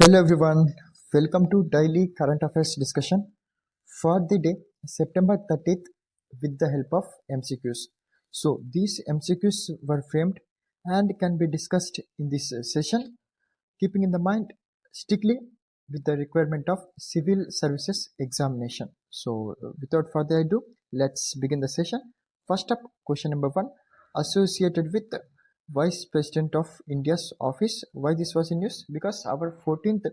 Hello everyone, welcome to daily current affairs discussion for the day September 30th with the help of MCQs. So these MCQs were framed and can be discussed in this session, keeping in the mind strictly with the requirement of civil services examination. So without further ado, let's begin the session. First up, question number 1, associated with Vice President of India's office. Why this was in use? Because our 14th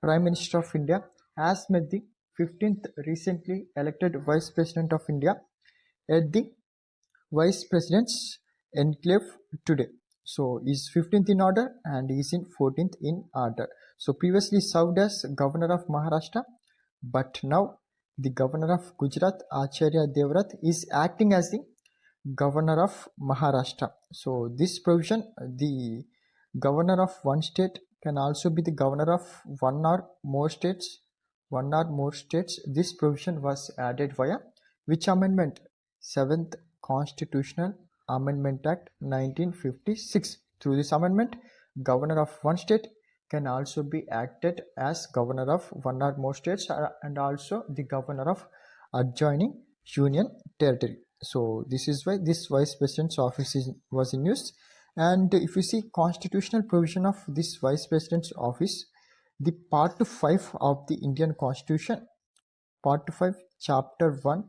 Prime Minister of India has met the 15th recently elected Vice President of India at the Vice President's enclave today. So is 15th in order and is in 14th in order. So previously served as Governor of Maharashtra, but now the Governor of Gujarat, Acharya Devrat, is acting as the Governor of Maharashtra. So this provision, the Governor of one state can also be the Governor of one or more states. One or more states. This provision was added via which amendment? 7th Constitutional Amendment Act 1956. Through this amendment, Governor of one state can also be acted as Governor of one or more states and also the Governor of adjoining Union Territory. So this is why this Vice President's office was in use. And if you see constitutional provision of this Vice President's office, the Part 5 of the Indian Constitution, Part 5, Chapter 1,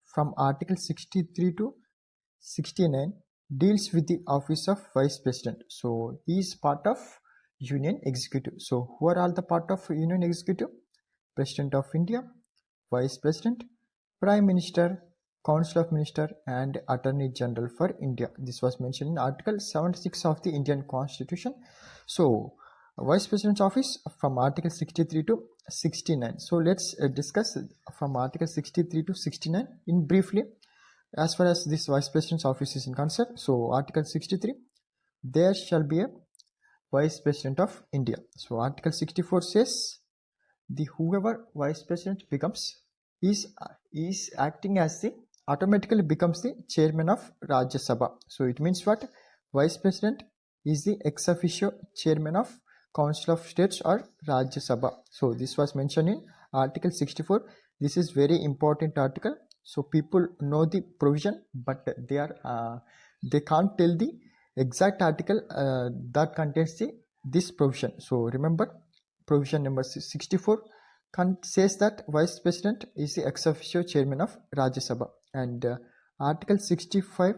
from Article 63 to 69 deals with the office of Vice President. So he is part of Union Executive. So who are all the part of Union Executive? President of India, Vice President, Prime Minister, Council of Minister and Attorney General for India. This was mentioned in Article 76 of the Indian Constitution. So Vice President's office from Article 63 to 69. So let's discuss from Article 63 to 69 in briefly as far as this Vice President's office is in concern. So Article 63, there shall be a Vice President of India. So Article 64 says the whoever Vice President becomes is acting as the automatically becomes the chairman of Rajya Sabha. So it means what? Vice President is the ex officio chairman of Council of States or Rajya Sabha. So this was mentioned in Article 64. This is very important article. So people know the provision, but they can't tell the exact article that contains this provision. So remember, provision number 64 says that Vice President is the ex officio chairman of Rajya Sabha, and Article 65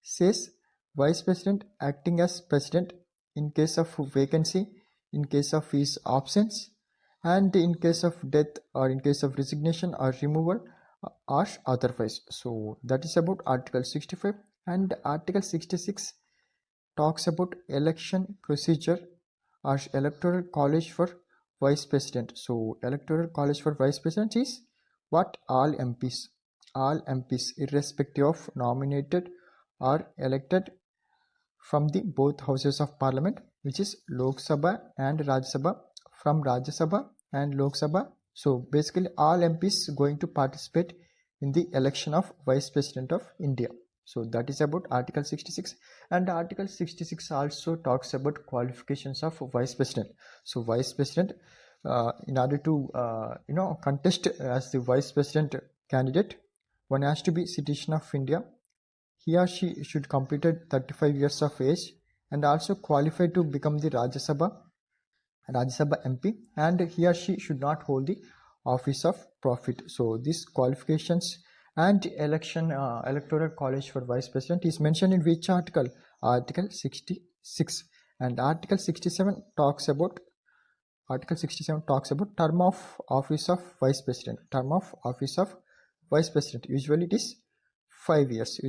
says Vice President acting as President in case of vacancy, in case of his absence, and in case of death or in case of resignation or removal or otherwise. So that is about Article 65. And Article 66 talks about election procedure or electoral college for Vice President. So electoral college for Vice President is what? All MPs irrespective of nominated or elected from the both houses of parliament, which is Lok Sabha and Rajya Sabha, from Rajya Sabha and Lok Sabha. So basically all MPs going to participate in the election of Vice President of India. So that is about Article 66. And Article 66 also talks about qualifications of Vice President. So Vice President, in order to contest as the Vice President candidate, one has to be citizen of India. He or she should completed 35 years of age and also qualified to become the Rajya Sabha MP, and he or she should not hold the office of profit. So these qualifications and electoral college for Vice President is mentioned in which article? Article 66. And Article 67 talks about term of office of Vice President. Term of office of Vice President, usually it is 5 years.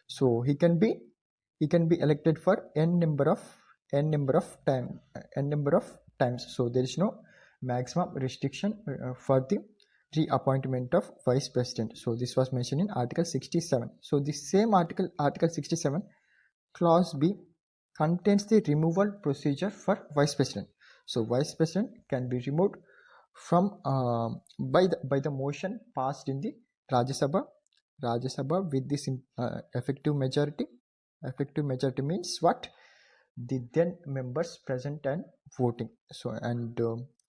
So he can be elected for n number of times. So there is no maximum restriction for the reappointment of Vice President. So this was mentioned in Article 67. So the same article 67 clause B contains the removal procedure for Vice President. So Vice President can be removed from by the motion passed in the Rajya Sabha with this effective majority. Effective majority means what? The then members present and voting. So and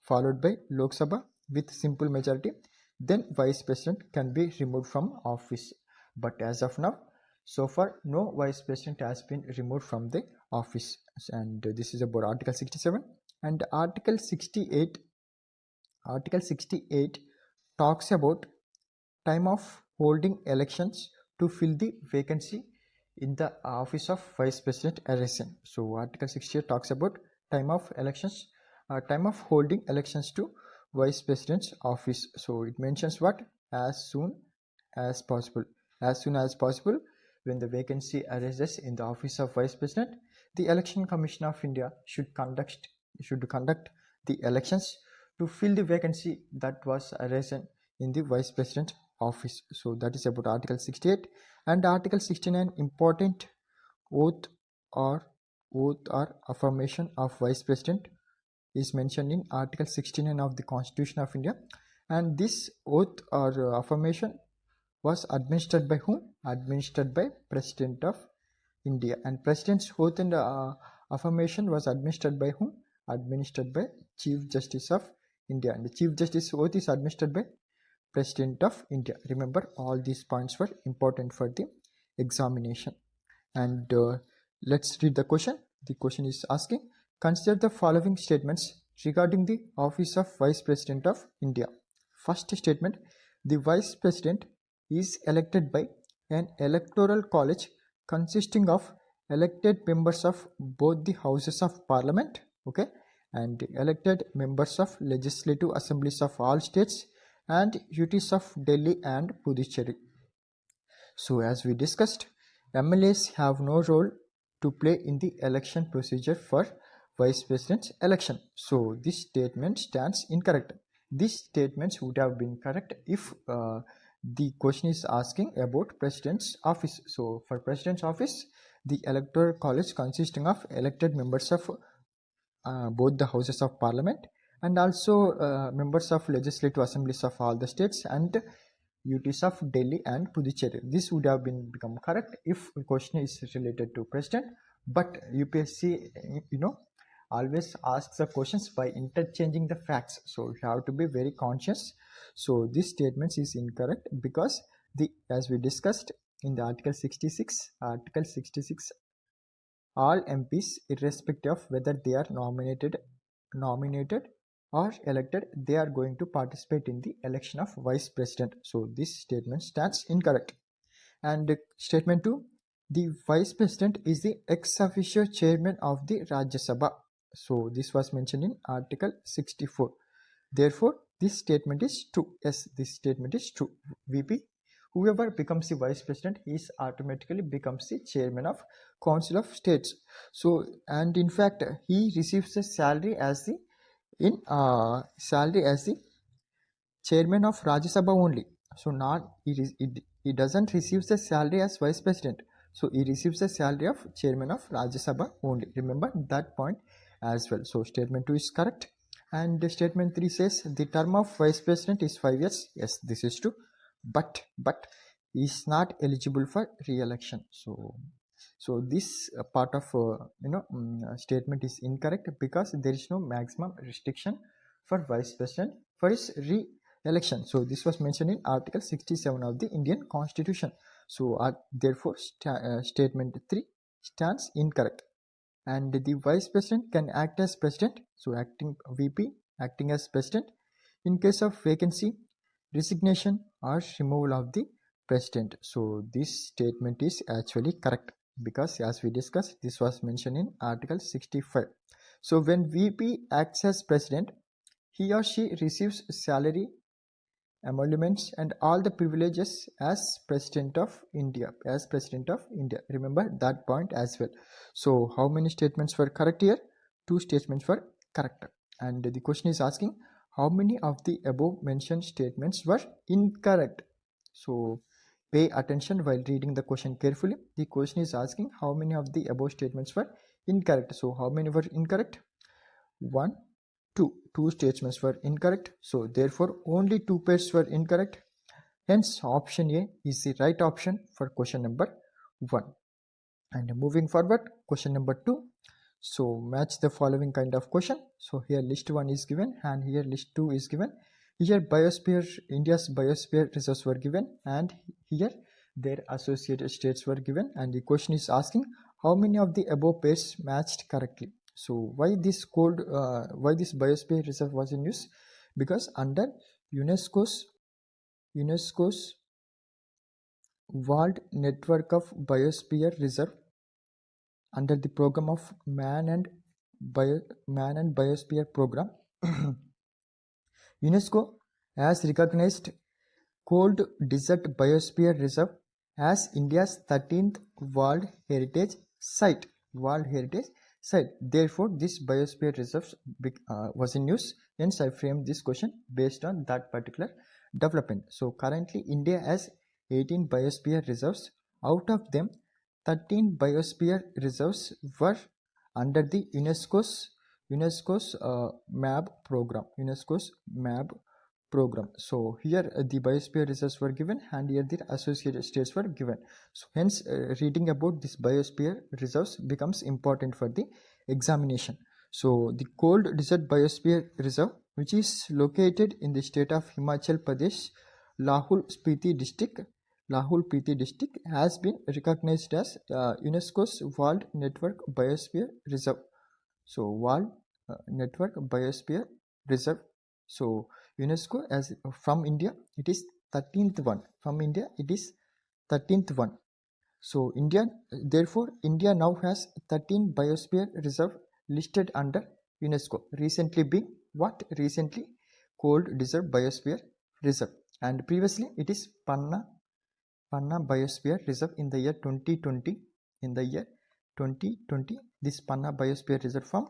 followed by Lok Sabha with simple majority, then vice president can be removed from office. But as of now, so far no vice president has been removed from the office. And this is about Article 67. And Article 68 talks about time of holding elections to fill the vacancy in the office of vice president arisen. So Article 68 talks about time of elections, time of holding elections to vice president's office. So it mentions what? As soon as possible. As soon as possible, when the vacancy arises in the office of vice president, the Election Commission of India should conduct the elections to fill the vacancy that was arisen in the vice president office. So that is about Article 68. And Article 69, important oath or affirmation of vice president is mentioned in Article 69 of the Constitution of India. And this oath or affirmation was administered by whom? Administered by President of India. And President's oath and affirmation was administered by whom? Administered by Chief Justice of India. And the Chief Justice oath is administered by President of India. Remember, all these points were important for the examination. And let's read the question. The question is asking, consider the following statements regarding the office of Vice President of India. First statement, the Vice President is elected by an electoral college consisting of elected members of both the houses of parliament, okay, and elected members of legislative assemblies of all states and UTs of Delhi and Puducherry. So as we discussed, MLAs have no role to play in the election procedure for vice president's election. So this statement stands incorrect. These statements would have been correct if the question is asking about president's office. So for president's office, the electoral college consisting of elected members of both the houses of parliament and also members of legislative assemblies of all the states and UTs of Delhi and Puducherry. This would have become correct if the question is related to president, but UPSC always asks the questions by interchanging the facts, so you have to be very conscious. So this statement is incorrect because as we discussed in the Article 66, all MPs, irrespective of whether they are nominated or elected, they are going to participate in the election of vice president. So this statement stands incorrect. And statement 2, the vice president is the ex officio chairman of the Rajya Sabha. So this was mentioned in Article 64. Therefore, this statement is true. Yes, this statement is true. VP, whoever becomes the vice president, he automatically becomes the chairman of Council of States. So, and in fact, he receives a salary as the chairman of Rajya Sabha only. So not he doesn't receive the salary as vice president. So he receives the salary of chairman of Rajya Sabha only. Remember that point as well. So statement 2 is correct. And statement 3 says the term of vice president is 5 years. Yes, this is true. But he is not eligible for re-election. So this part of statement is incorrect because there is no maximum restriction for vice president for his re-election. So this was mentioned in Article 67 of the Indian Constitution. So therefore statement 3 stands incorrect. And the vice president can act as president, so VP acting as president in case of vacancy, resignation or removal of the president. So this statement is actually correct because as we discussed, this was mentioned in Article 65. So when VP acts as president, he or she receives salary, emoluments and all the privileges as president of India. Remember that point as well. So how many statements were correct here? 2 statements were correct. And the question is asking how many of the above mentioned statements were incorrect. So pay attention while reading the question carefully. The question is asking how many of the above statements were incorrect. So how many were incorrect? 1, 2. 2 statements were incorrect. So therefore only 2 pairs were incorrect. Hence option A is the right option for question number 1. And moving forward, question number 2. So match the following kind of question. So here list 1 is given and here list 2 is given. Here biosphere, India's biosphere reserves were given, and here their associated states were given, and the question is asking how many of the above pairs matched correctly. So why this biosphere reserve was in use? Because under UNESCO's World Network of Biosphere Reserve, under the program of Man and Biosphere Program, UNESCO has recognized Cold Desert Biosphere Reserve as India's 13th World Heritage Site. Therefore, this biosphere reserve was in use. Hence, I framed this question based on that particular development. So, currently, India has 18 biosphere reserves. Out of them, 13 biosphere reserves were under the UNESCO's MAB program. So here the biosphere reserves were given, and here the associated states were given. So hence reading about this biosphere reserves becomes important for the examination. So the cold desert biosphere reserve, which is located in the state of Himachal Pradesh, Lahul Spiti district, has been recognized as UNESCO's World Network Biosphere Reserve. So World Network Biosphere Reserve. So UNESCO, as from India, it is 13th one. From India, it is 13th one. So therefore, India now has 13 biosphere reserve listed under UNESCO. Recently being what? Recently Cold Desert Biosphere Reserve, and previously it is Panna Biosphere Reserve in the year 2020. This Panna Biosphere Reserve from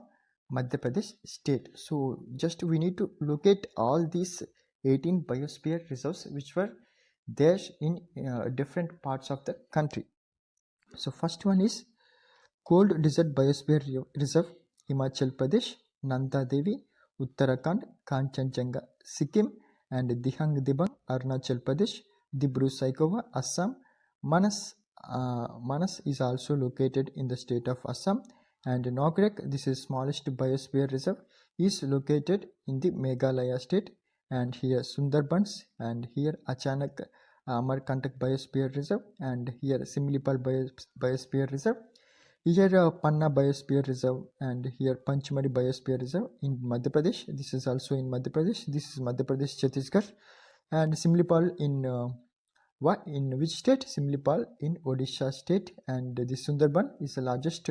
Madhya Pradesh state. So just we need to locate all these 18 biosphere reserves which were there in different parts of the country. So first one is Cold Desert Biosphere Reserve, Himachal Pradesh, Nanda Devi, Uttarakhand, Kanchenjunga, Sikkim, and Dihang Dibang, Arunachal Pradesh, Dibru Saikova, Assam. Manas is also located in the state of Assam, and Nogrek, this is smallest biosphere reserve, is located in the Meghalaya state, and here Sundarbans, and here Achanak Amarkantak Biosphere Reserve, and here Simlipal Biosphere Reserve. Here Panna Biosphere Reserve, and here Panchmari Biosphere Reserve in Madhya Pradesh. This is also in Madhya Pradesh. This is Madhya Pradesh, Chhattisgarh, and Simlipal in which state? Simlipal in Odisha state, and the Sundarban is the largest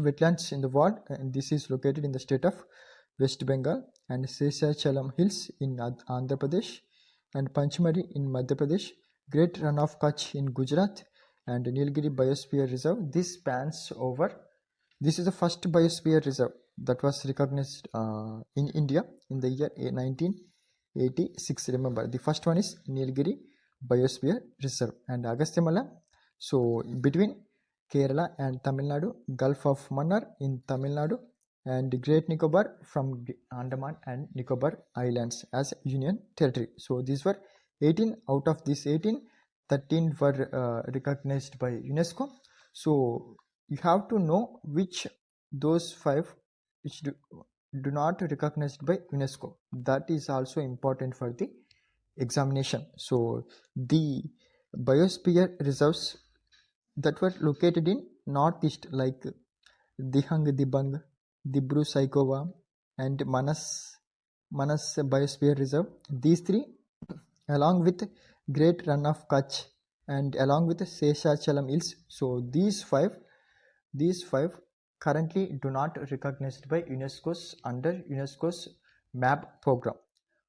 wetlands in the world, and this is located in the state of West Bengal, and Seshachalam Hills in Andhra Pradesh, and Panchmari in Madhya Pradesh, Great Run of Kutch in Gujarat, and Nilgiri Biosphere Reserve. This spans over. This is the first biosphere reserve that was recognized in India in the year 1986. Remember, the first one is Nilgiri Biosphere Reserve, and Agasthyamala. So between Kerala and Tamil Nadu, Gulf of Mannar in Tamil Nadu, and Great Nicobar from Andaman and Nicobar Islands as Union Territory. So these were 18. Out of these 18, 13 were recognized by UNESCO. So you have to know which those 5 which do not recognized by UNESCO. That is also important for the examination. So the biosphere reserves that were located in northeast, like Dihang Dibang, Dibru Saikova, and Manas Biosphere Reserve. These 3, along with Great Run of Kutch, and along with Seshachalam Hills. So these five currently do not recognized by UNESCO's under UNESCO's MAB program.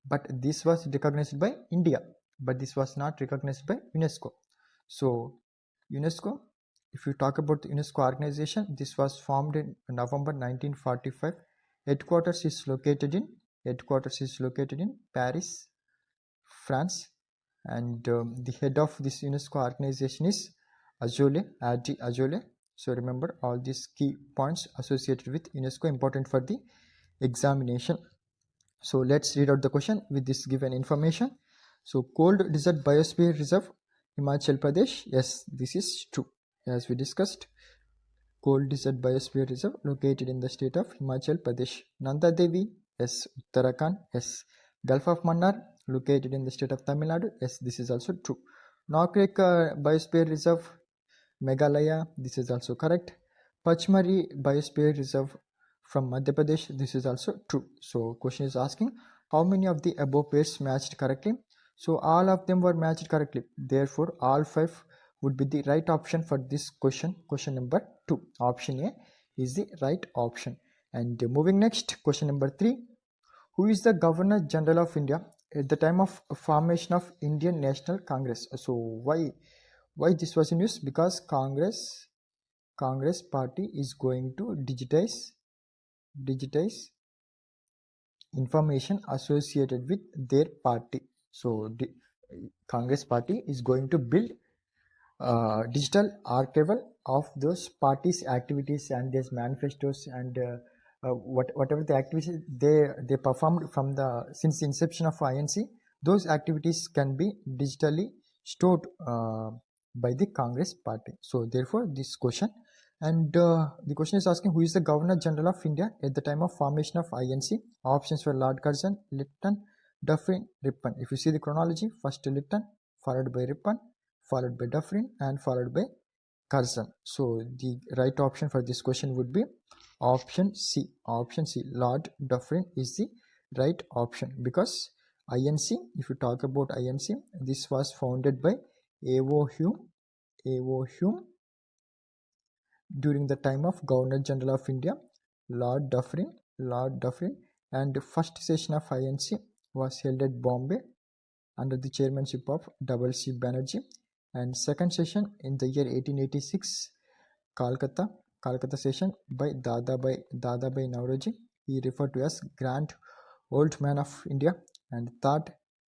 But this was recognized by India, but this was not recognized by UNESCO. So UNESCO, if you talk about the UNESCO organization, this was formed in November 1945. Headquarters is located in Paris, France, and the head of this UNESCO organization is Adi Ajole. So remember all these key points associated with UNESCO, important for the examination. So let's read out the question with this given information. So Cold Desert Biosphere Reserve, Himachal Pradesh. Yes, this is true, as we discussed. Cold Desert Biosphere Reserve located in the state of Himachal Pradesh. Nanda Devi, yes. Uttarakhand, yes. Gulf of Mannar located in the state of Tamil Nadu, yes, this is also true. Nokrek Biosphere Reserve, Meghalaya, this is also correct. Pachmari Biosphere Reserve from Madhya Pradesh, this is also true. So question is asking how many of the above pairs matched correctly. So all of them were matched correctly. Therefore, all 5 would be the right option for this question. Question number 2. Option A is the right option. And moving next, question number 3. Who is the Governor General of India at the time of formation of Indian National Congress? So why this was in use? Because Congress party is going to digitize information associated with their party. So the Congress party is going to build digital archival of those parties' activities and their manifestos and whatever the activities they performed from since the inception of INC. Those activities can be digitally stored by the Congress party. So therefore this question, and the question is asking who is the Governor General of India at the time of formation of INC. Options were Lord Curzon, Lytton, Dufferin, Ripon. If you see the chronology, first Lytton, followed by Ripon, followed by Dufferin, and followed by Curzon. So the right option for this question would be option C. Option C, Lord Dufferin is the right option, because INC, if you talk about INC, this was founded by A.O. Hume during the time of Governor General of India, Lord Dufferin, and the first session of INC was held at Bombay under the chairmanship of C. Banerjee, and second session in the year 1886, Calcutta session by Dadabhai Naoroji. He referred to as Grand Old Man of India. And third,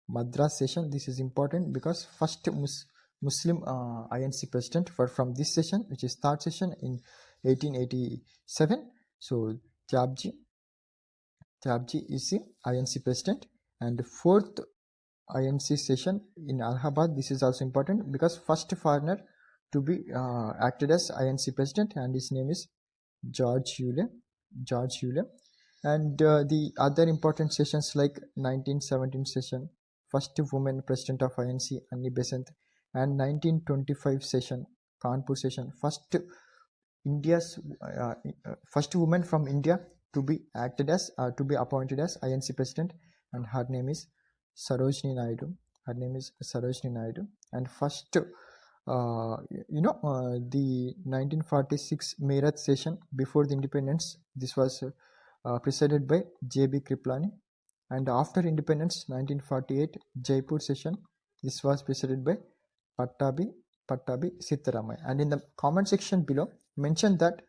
Madras session. This is important because first Muslim INC president from this session, which is third session in 1887. So Tyabji is the INC president. And fourth INC session in Allahabad. This is also important because first foreigner to be acted as INC president, and his name is George Hewley. And the other important sessions like 1917 session, first woman president of INC, Annie Besant, and 1925 session, Kanpur session, first woman from India to be appointed as INC president, and her name is Sarojini Naidu. And first, the 1946 Meerut session before the independence, this was presided by J.B. Kriplani. And after independence, 1948 Jaipur session, this was presided by Pattabi Sitharamaiah. And in the comment section below, mention that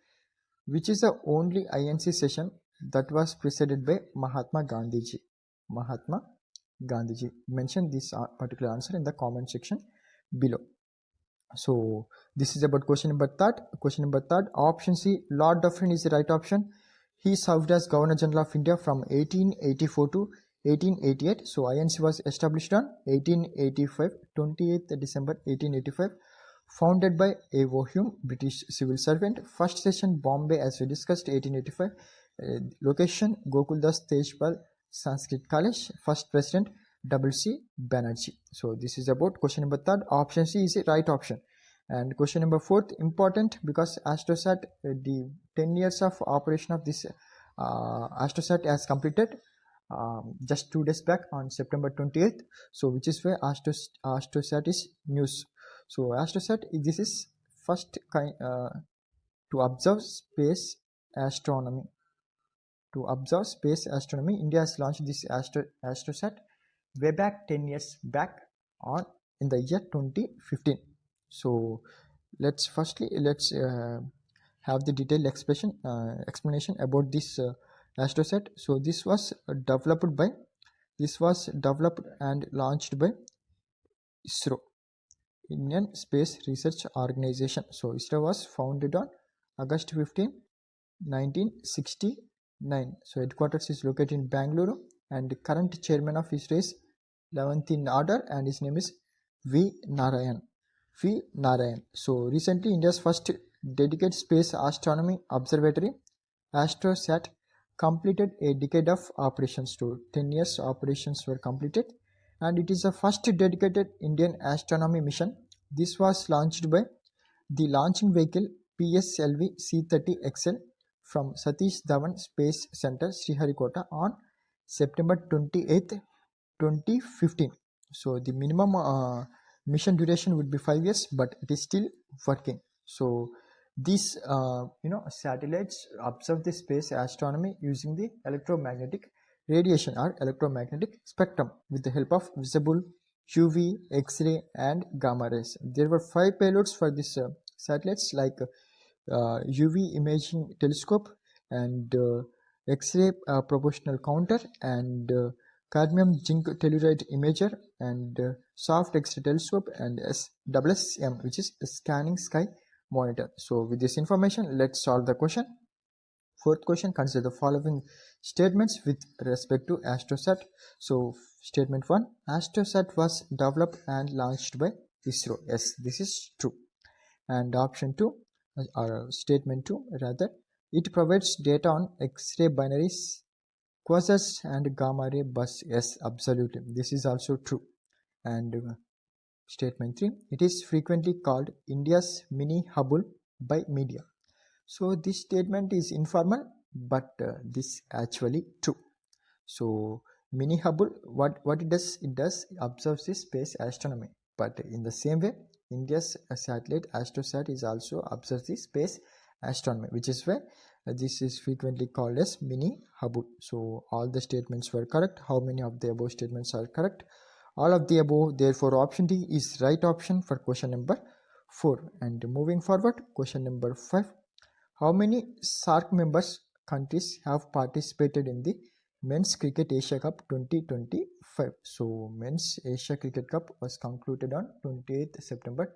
which is the only INC session that was presided by Mahatma Gandhiji. Mention this particular answer in the comment section below. So this is about question number 3. Option C, Lord Dufferin is the right option. He served as Governor General of India from 1884 to 1888. So INC was established on 1885, 28th December 1885. Founded by A.O. Hume, British civil servant. First session Bombay, as we discussed, 1885. Location Gokuldas Tejpal Sanskrit College. First president C. Banerjee. So this is about question number 3. Option C is the right option. And question number 4, important because Astrosat, the 10 years of operation of this Astrosat has completed just 2 days back on September 28th. So which is where Astrosat is news. So Astrosat, this is first kind to observe space astronomy. India has launched this Astrosat way back 10 years back in the year 2015. So let's have the detailed explanation about this Astrosat. So this was developed and launched by ISRO, Indian Space Research Organization. So ISRO was founded on August 15, 1969. So headquarters is located in Bangalore, and the current chairman of ISRO is 11th in order, and his name is V. Narayan. So recently India's first dedicated space astronomy observatory, AstroSat, completed a decade of operations too. 10 years operations were completed, and it is the first dedicated Indian astronomy mission. This was launched by the launching vehicle PSLV C-30 XL from Satish Dhawan Space Center, Sriharikota on September 28th, 2015. So the minimum mission duration would be 5 years, but it is still working. So these satellites observe the space astronomy using the electromagnetic radiation or electromagnetic spectrum with the help of visible UV, X-ray and gamma rays. There were 5 payloads for this satellites, like UV imaging telescope and X-ray proportional counter and cadmium zinc telluride imager and soft X-ray telescope and SSM, which is scanning sky monitor. So with this information, let's solve the question. Fourth question, consider the following statements with respect to AstroSat. So statement 1, AstroSat was developed and launched by ISRO. Yes, this is true. And option 2, or statement 2 rather, it provides data on X-ray binaries, quasars and gamma ray bursts. Yes, absolutely, this is also true. And statement 3, it is frequently called India's mini Hubble by media. So this statement is informal, but this actually true. So mini Hubble, what it does observes the space astronomy, but in the same way India's satellite AstroSat is also observes the space astronomy, which is why this is frequently called as mini Hubble. So all the statements were correct. How many of the above statements are correct? All of the above. Therefore option D is right option for question number 4. And moving forward, question number 5. How many SAARC members countries have participated in the Men's Cricket Asia Cup 2025? So Men's Asia Cricket Cup was concluded on 28th September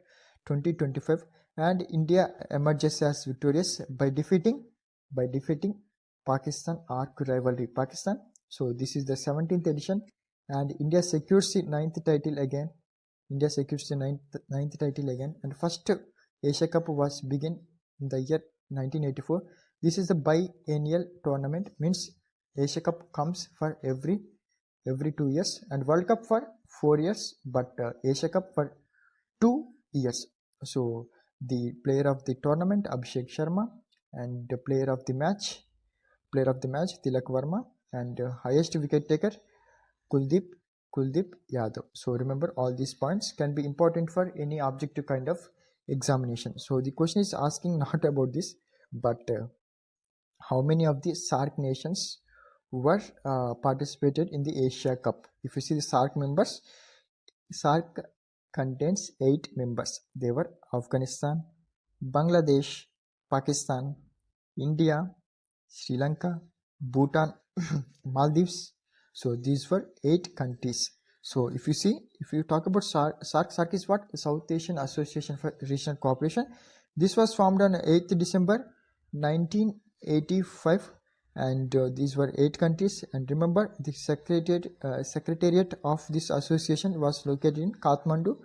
2025, and India emerges as victorious by defeating Pakistan, arch rivalry Pakistan. So this is the 17th edition, and India secures the ninth title again. And first Asia Cup was begin in the year 1984. This is the biennial tournament, means Asia Cup comes for every 2 years, and World Cup for 4 years, but Asia Cup for 2 years. So the player of the tournament Abhishek Sharma, and the player of the match Tilak Verma, and highest wicket taker Kuldeep Yadav. So remember, all these points can be important for any objective kind of examination. So the question is asking not about this, but how many of the SAARC nations were participated in the Asia Cup. If you see the SAARC members, SAARC contains 8 members. They were Afghanistan, Bangladesh, Pakistan, India, Sri Lanka, Bhutan, Maldives. So these were 8 countries. So if you talk about SAARC is what? South Asian Association for Regional Cooperation. This was formed on 8th December 1985, and these were 8 countries. And remember, the secretariat of this association was located in Kathmandu,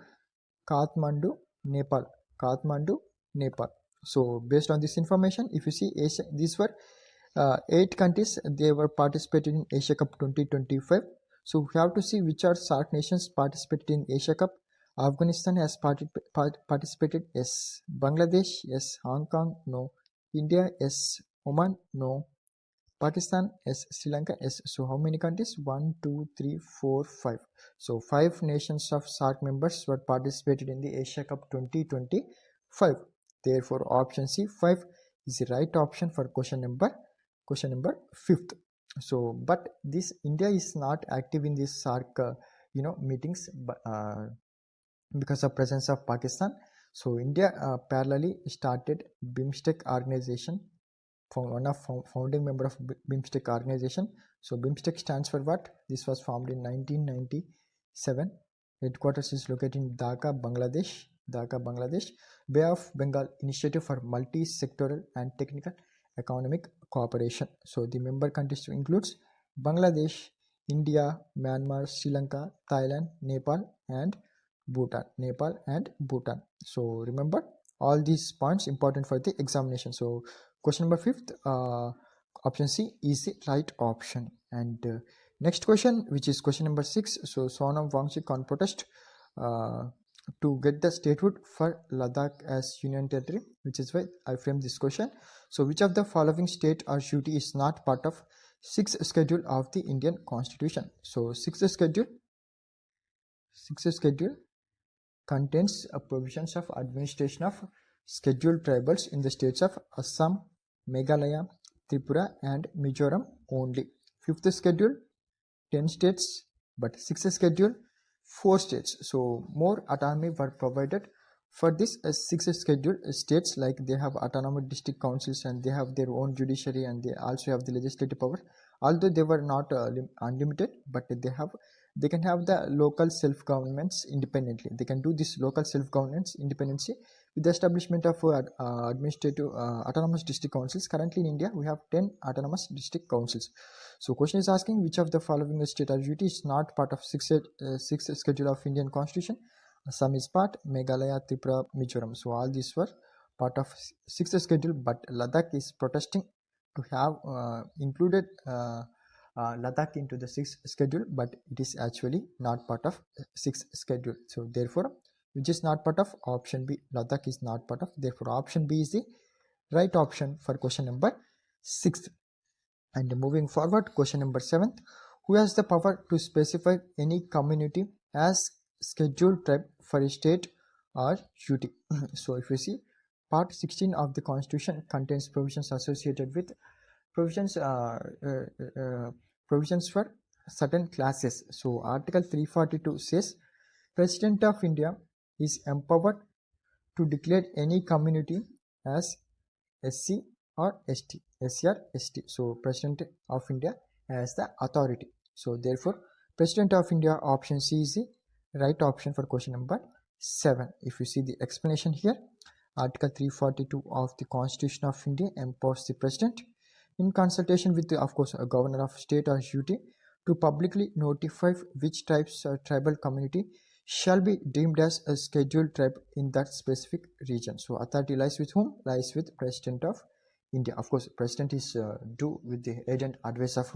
Nepal. So based on this information, if you see Asia, these were 8 countries, they were participated in Asia Cup 2025. So we have to see which are SAARC nations participated in Asia Cup. Afghanistan has participated, yes. Bangladesh, yes. Hong Kong, no. India, yes. Oman, no. Pakistan, yes. Sri Lanka, yes. So how many countries? 1, 2, 3, 4, 5. So 5 nations of SAARC members were participated in the Asia Cup 2025. Therefore option C, 5, is the right option for question number 5th. So but this India is not active in this SAARC meetings, because of presence of Pakistan. So India parallelly started BIMSTEC organization, one of founding member of BIMSTEC organization. So BIMSTEC stands for what? This was formed in 1997. Headquarters is located in Dhaka, Bangladesh. Bay of Bengal Initiative for Multi-Sectoral and Technical Economic Cooperation. So the member countries includes Bangladesh, India, Myanmar, Sri Lanka, Thailand, Nepal and Bhutan. So remember, all these points important for the examination. So question number 5th, option C is the right option. And next question, which is question number 6. So Sonam Wangchuk on protest to get the statehood for Ladakh as union territory, which is why I framed this question. So which of the following state or duty is not part of 6th schedule of the Indian Constitution? So 6th schedule contains provisions of administration of scheduled tribals in the states of Assam, Meghalaya, Tripura and Mizoram only. 5th schedule 10 states, but 6th schedule 4 states. So more autonomy were provided for this 6th schedule states, like they have autonomous district councils and they have their own judiciary and they also have the legislative power, although they were not unlimited, but they can have the local self-governments independently. They can do this local self-governance independency with the establishment of administrative autonomous district councils. Currently in India we have 10 autonomous district councils. So question is asking which of the following state or duty is not part of 6th schedule of Indian Constitution. Assam is part, Meghalaya, Tripura, Mizoram. So all these were part of 6th schedule, but Ladakh is protesting to have included Ladakh into the 6th schedule, but it is actually not part of 6th schedule. So therefore, which is not part of option B, Ladakh is not part of. Therefore, option B is the right option for question number 6th. And moving forward, question number 7th, who has the power to specify any community as scheduled tribe for a state or duty? So if you see, part 16 of the Constitution contains provisions associated with provisions for certain classes. So article 342 says President of India is empowered to declare any community as SC or ST, SC or ST. So President of India has the authority. So therefore President of India, option C is the right option for question number 7. If you see the explanation here, article 342 of the Constitution of India empowers the President in consultation with the, of course, a governor of state or duty to publicly notify which tribes or tribal community shall be deemed as a scheduled tribe in that specific region. So authority lies with whom? Lies with President of India. Of course, President is due with the aid and advice of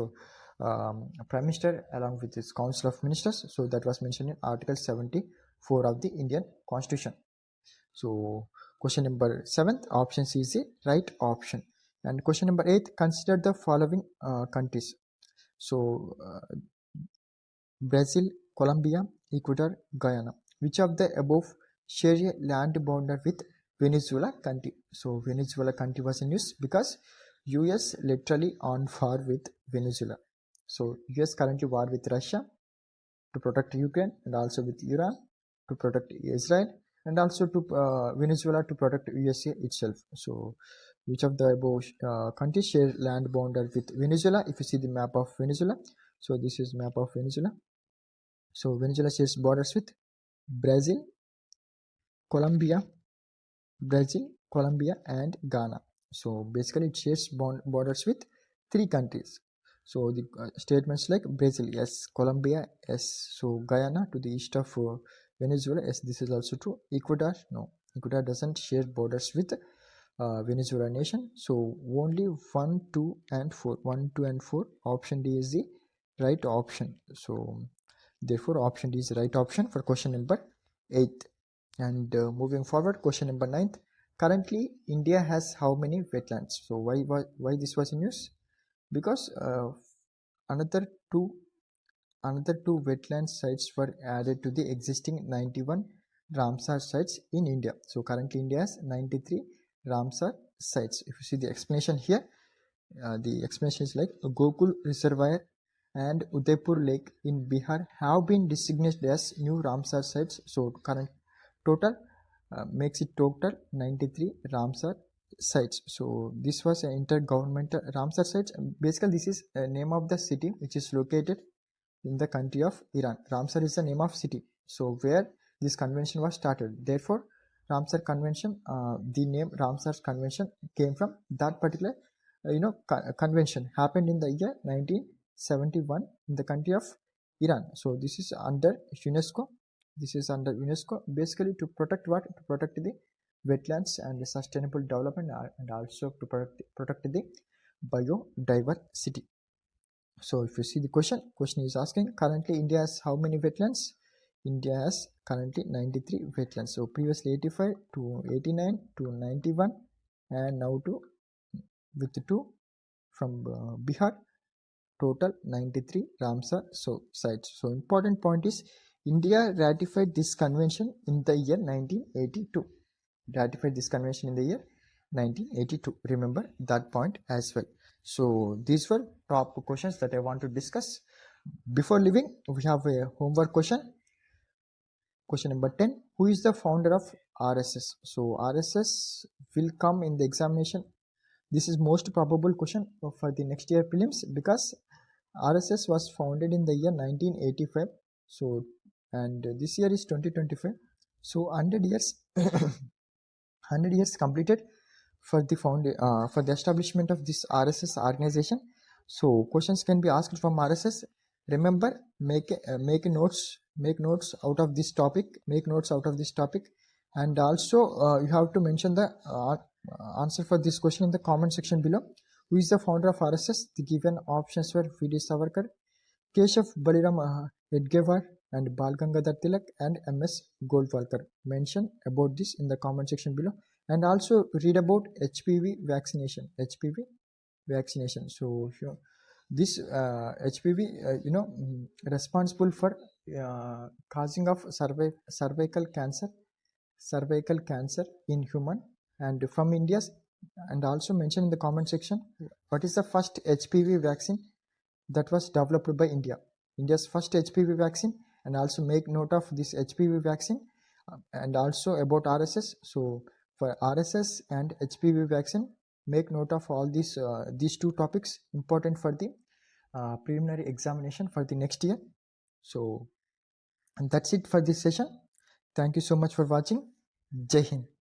Prime Minister along with his Council of Ministers. So that was mentioned in Article 74 of the Indian Constitution. So question number 7th, option C is the right option. And question number 8, consider the following countries. So Brazil, Colombia, Ecuador, Guyana. Which of the above share a land border with Venezuela country? So Venezuela country was in use because US literally on war with Venezuela. So US currently war with Russia to protect Ukraine, and also with Iran to protect Israel, and also to Venezuela to protect USA itself. So which of the above countries share land border with Venezuela? If you see the map of Venezuela, so this is map of Venezuela. So Venezuela shares borders with Brazil, Colombia, and Ghana. So basically it shares borders with 3 countries. So the statements like Brazil, yes, Colombia, yes, so Guyana to the east of Venezuela, yes, this is also true. Ecuador, no, Ecuador doesn't share borders with Venezuela nation. So only 1, 2 and 4, 1, 2 and 4, option D is the right option. So therefore option D is the right option for question number 8. And moving forward, question number 9th, currently India has how many wetlands? So why this was in use? Because another two wetland sites were added to the existing 91 Ramsar sites in India. So currently India has 93 Ramsar sites. If you see the explanation here, the explanation is like Gokul Reservoir and Udaipur Lake in Bihar have been designated as new Ramsar sites. So current total makes it total 93 Ramsar sites. So this was an intergovernmental Ramsar sites. Basically this is a name of the city which is located in the country of Iran. Ramsar is the name of city, so where this convention was started. Therefore Ramsar convention, the name Ramsar convention came from that particular convention happened in the year 1971 in the country of Iran. So this is under UNESCO. Basically to protect what? To protect the wetlands and sustainable development, and also to protect the biodiversity. So if you see the question is asking currently India has how many wetlands? India has currently 93 wetlands. So previously 85 to 89 to 91 and now to with 2 from Bihar, total 93 Ramsar sites. So important point is India ratified this convention in the year 1982. Ratified this convention in the year 1982. Remember that point as well. So these were top questions that I want to discuss. Before leaving, we have a homework question. Question number 10. Who is the founder of RSS? So RSS will come in the examination. This is most probable question for the next year prelims because RSS was founded in the year 1985. So and this year is 2025. So 100 years 100 years completed for the establishment of this RSS organization. So questions can be asked from RSS. Remember, make notes out of this topic. Make notes out of this topic, and also you have to mention the answer for this question in the comment section below. Who is the founder of RSS? The given options were V.D. Savarkar, Keshav Baliram Edgewar, and Bal Gangadhar Tilak and M.S. Goldwalkar. Mention about this in the comment section below, and also read about HPV vaccination. HPV vaccination. So this HPV, responsible for causing of cervical cancer in human, and from India's, and also mention in the comment section what is the first HPV vaccine that was developed by India's first HPV vaccine, and also make note of this HPV vaccine and also about RSS. So for RSS and HPV vaccine, make note of all these two topics important for the preliminary examination for the next year. So and that's it for this session. Thank you so much for watching. Jai Hind.